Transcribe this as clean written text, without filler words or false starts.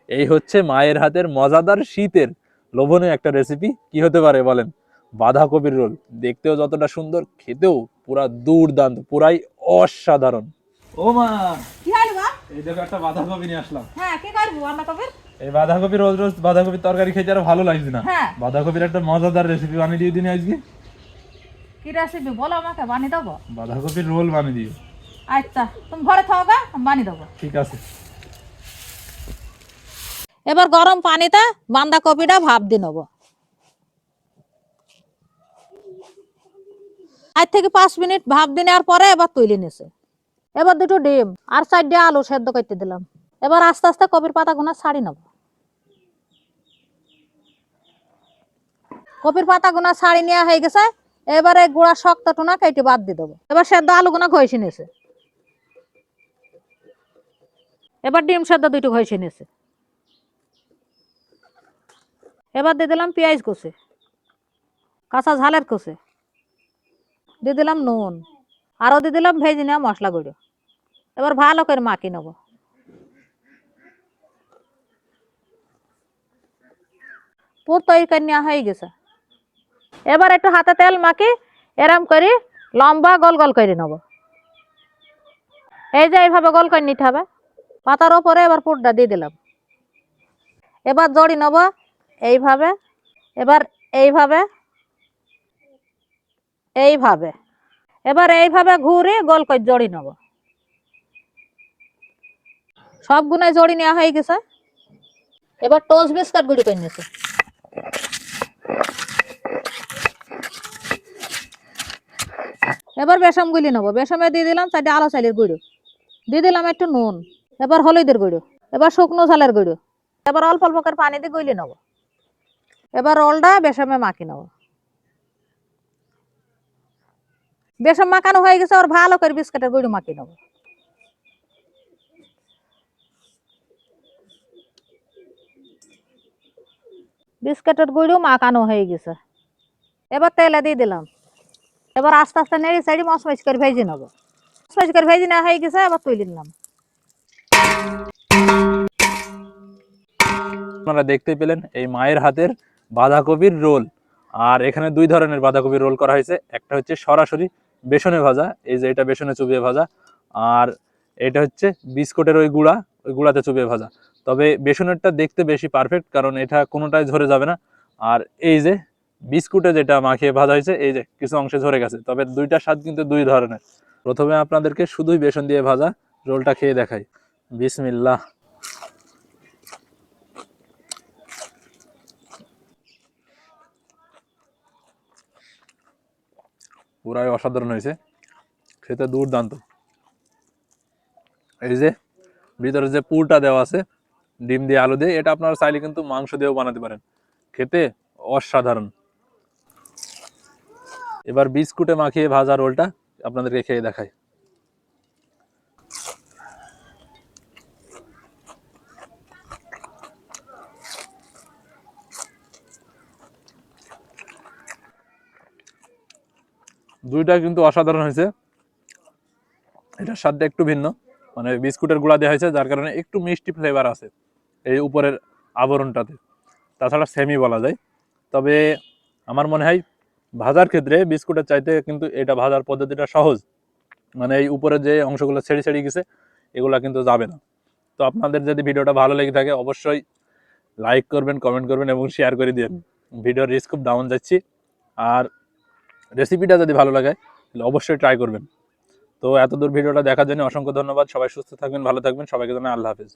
এই হচ্ছে মায়ের হাতের মজাদার শীতের লোভনীয় একটা রেসিপি। কি হতে পারে বলেন? বাঁধাকপির রোল। দেখতেও যতটা সুন্দর, খেতেও পুরা দুর্দান্ত, পুরাই অসাধারণ। ও মা, কি হলো মা? এই দেখো একটা বাঁধাকপি নিয়ে আসলাম। হ্যাঁ, কি করব বাঁধাকপির? এই বাঁধাকপি রোজ রোজ বাঁধাকপির তরকারি খেতে আর ভালো লাগছে না। হ্যাঁ, বাঁধাকপির একটা মজাদার রেসিপি বানিয়ে দিয়ে দিন আজকে। কি রেসিপি বলো আমাকে, বানিয়ে দেবো। বাঁধাকপির রোল বানিয়ে দিও। আচ্ছা, তুমি ঘরে থাকো, আমি বানিয়ে দেবো। ঠিক আছে। এবার গরম পানিতে বাঁধাকপিটা ভাপ দিয়ে নেবো। 8 থেকে 5 মিনিট ভাপ দিয়ে নেওয়ার পরে এবার তুলে নিছে। এবার দুটো ডিম আর 4টে আলু সেদ্ধ করতে দিলাম। এবার আস্তে আস্তে কপির পাতাগুলো ছাড়ি নেব। কপির পাতাগুলো ছাড়ি নেওয়া হয়ে গেছে। এবারে গুঁড়া শক্ত টুনা কেটে বাদ দিয়ে দেবো। এবার সেদ্ধ আলুগুলো ঘষে নিয়েছে। এবার ডিম সেদ্ধ দুটো ঘষে নিয়েছে। এবার দিয়ে দিলাম পেঁয়াজ কুচি, কাঁচা ঝালের কুচি, দিয়ে দিলাম নুন, আরও দিয়ে দিলাম ভেজে নেওয়া মশলা গুঁড়ো। এবার ভালো করে মাখিয়ে নেব। পুর তৈরি করে নেওয়া হয়ে গেছে। এবার একটু হাতে তেল মাখি এরম করে লম্বা গোল গোল করে নেব। এই যে এইভাবে গোল করে নিতে হবে। পাতার ওপরে এবার পুরটা দিয়ে দিলাম। এবার জড়ি নেব এইভাবে। এবার এইভাবে এইভাবে এবার এইভাবে ঘুরে গোল করে জড়ি নেব। সবগুলো জড়ি নেওয়া হয়ে গেছে। এবার টোস্ট বিস্কুট গুঁড়ি করে নিয়েছে। এবার বেসম গুলি নেবো। বেসমে দিয়ে দিলাম 4টে আলো চালের গুঁড়ো, দিয়ে দিলাম একটু নুন, এবার হলুদের গুঁড়ো, এবার শুকনো ঝালের গুঁড়ো। এবার অল্প অল্প করে পানি দিয়ে গুলি নেবো। এবার রোলটা বেসমে মাখি নেবো। বেসম মাখানো হয়ে গেছে। আর ভালো করে বিস্কুটের গুঁড়ো মাখি নেবো। বিস্কুটের গুঁড়ো মাখানো হয়ে গেছে। এবার তেলে দিয়ে দিলাম। এবার আস্তে আস্তে নেড়ে চেড়ে মচমচ করে ভেজে নেবো। মচমচ করে ভেজে নেওয়া হয়ে গেছে। এবার তুলে নিলাম। আপনারা দেখতে পেলেন এই মায়ের হাতের বাঁধাকপির রোল। আর এখানে দুই ধরনের বাঁধাকপির রোল করা হয়েছে। একটা হচ্ছে সরাসরি বেসনে ভাজা, এই যে এটা বেসনে চুবিয়ে ভাজা। আর এটা হচ্ছে বিস্কুটের ওই গুঁড়া, ওই গুঁড়াতে চুবিয়ে ভাজা। তবে বেসনেরটা দেখতে বেশি পারফেক্ট, কারণ এটা কোনোটাই ঝরে যাবে না। আর এই যে বিস্কুটে যেটা মাখিয়ে ভাজা হয়েছে, এই যে কিছু অংশে ঝরে গেছে। তবে দুইটার স্বাদ কিন্তু দুই ধরনের। প্রথমে আপনাদেরকে শুধুই বেসন দিয়ে ভাজা রোলটা খেয়ে দেখাই। বিসমিল্লাহ। পুরাই অসাধারণ হয়েছে, খেতে দুর্দান্ত। এই যে ভিতরে যে পুরটা দেওয়া আছে ডিম দিয়ে আলু দিয়ে, এটা আপনারা চাইলে কিন্তু মাংস দিয়েও বানাতে পারেন, খেতে অসাধারণ। এবার বিস্কুটে মাখিয়ে ভাজা রোলটা আপনাদেরকে খেয়ে দেখাই। দুইটা কিন্তু অসাধারণ হয়েছে। এটার স্বাদটা একটু ভিন্ন, মানে বিস্কুটের গুঁড়া দেওয়া হয়েছে যার কারণে একটু মিষ্টি ফ্লেভার আছে এই উপরের আবরণটাতে। তাছাড়া সেমি বলা যায়। তবে আমার মনে হয় ভাজার ক্ষেত্রে বিস্কুটের চাইতে কিন্তু এটা ভাজার পদ্ধতিটা সহজ। মানে এই উপরে যে অংশগুলো ছেড়ে ছেড়ে গেছে এগুলা কিন্তু যাবে না। তো আপনাদের যদি ভিডিওটা ভালো লেগে থাকে অবশ্যই লাইক করবেন, কমেন্ট করবেন এবং শেয়ার করে দিন। ভিডিওর রিস্ক খুব ডাউন যাচ্ছি। আর রেসিপিটা যদি ভালো লাগে তাহলে অবশ্যই ট্রাই করবেন। তো এতদূর ভিডিওটা দেখার জন্য অসংখ্য ধন্যবাদ। সবাই সুস্থ থাকবেন, ভালো থাকবেন। সবাইকে জানাই আল্লাহ হাফেজ।